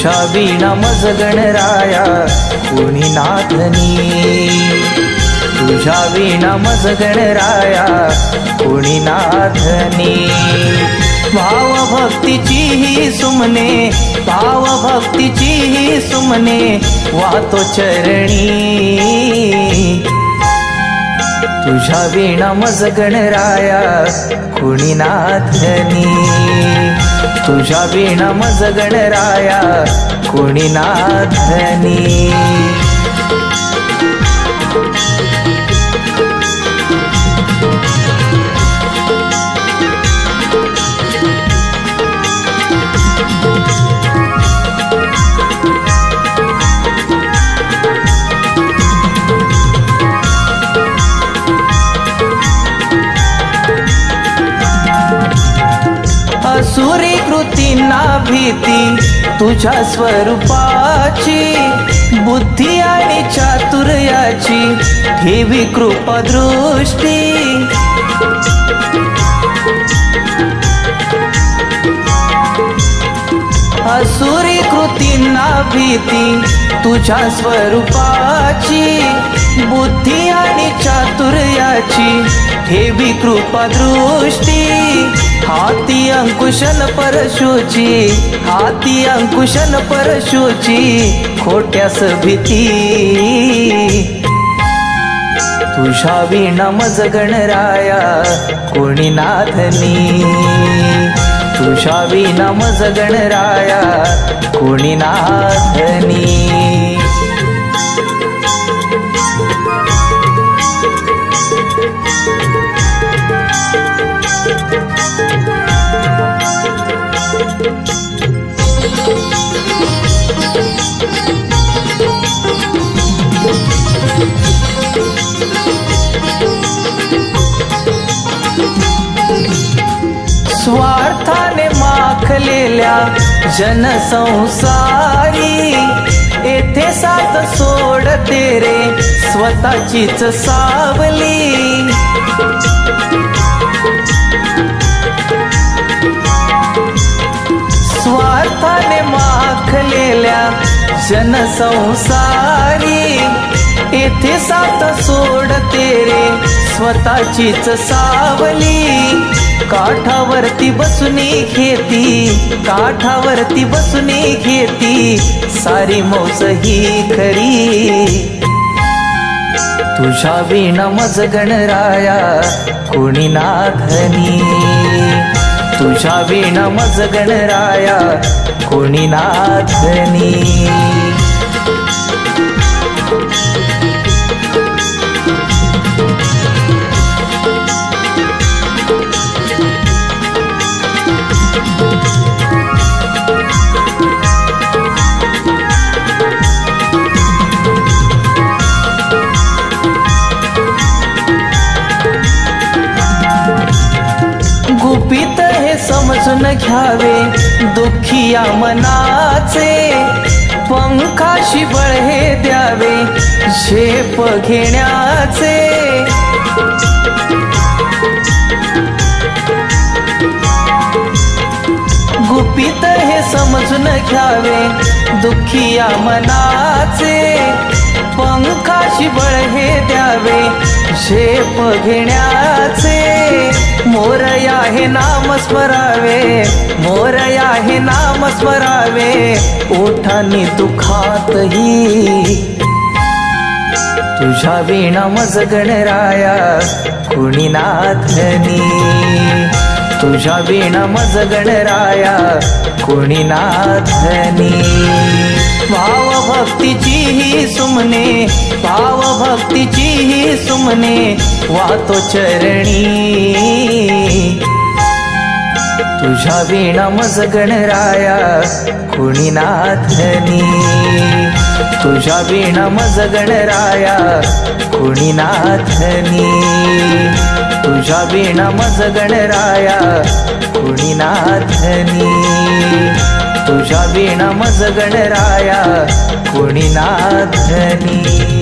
तुझ्या वीणा मज गणराया कोणी नाथनी, तुझ्या वीणा मज गणराया कोणी नाथनी। भाव भक्तीची ही सुमने, भाव भक्तीची ही सुमने वातो चरणी। तुझ्या वीणा मज गणराया कोणी नाथनी, तुझ्या वीणा मज गणराया कोणी नाथनी। असुरी कृतींना भीती तुझ्या स्वरूपाची, बुद्धी आणि चातुर्याची ठेवी कृपा दृष्टी। असुरी कृतींना भीती तुझ्या स्वरूपाची, बुद्धी आणि चातुर्याची ठेवी कृपा दृष्टी। हाती अंकुशन परशुची, हाती अंकुशन परशुची खोट्यास भीती। तुझ्या वीणा मज गणराया कोणी नाथनी, तुझ्या वीणा मज गणराया कोणी नाथनी। स्वार्थाने माखलेल्या जनसंसारी, येथे साथ सोडते रे स्वतःचीच सावली। स्वार्थाने माखलेल्या जनसंसारी, येथे साथ सोडते रे स्वतःचीच सावली। काठावरती बसूनी खेती, काठावरती बसूनी खेती सारी मौज ही खरी। तुझ्या वीणा मज गणराया कोणी नाथनी, तुझ्या वीणा मज गणराया कोणी नाथनी। गुपित हे समजून घ्यावे दुःखिया मनाचे, पंखाशी बळ हे द्यावे झेप घेण्याचे। गुपित हे समजून घ्यावे दुःखिया मनाचे, पंखाशी बळ हे द्यावे झेप घेण्याचे। मोरया हे नाम स्मरावे, मोरया हे नाम स्मरावे ओठांनी दुखातही। तुझ्या वीणा मज गणराया कोणी नाथनी, तुझ्या वीणा मज गणराया कोणी नाथनी। भाव भक्तीची ही सुमने, भाव भक्तीची ही सुमने वातो चरणी। तुझ्या वीणा मज गणराया कोणी नाथनी, तुझ्या वीणा मज गणराया कोणी नाथनी। तुझ्या वीणा मज गणराया कोणी नाथनी, तुझ्या वीणा मज गणराया कोणी नाथनी।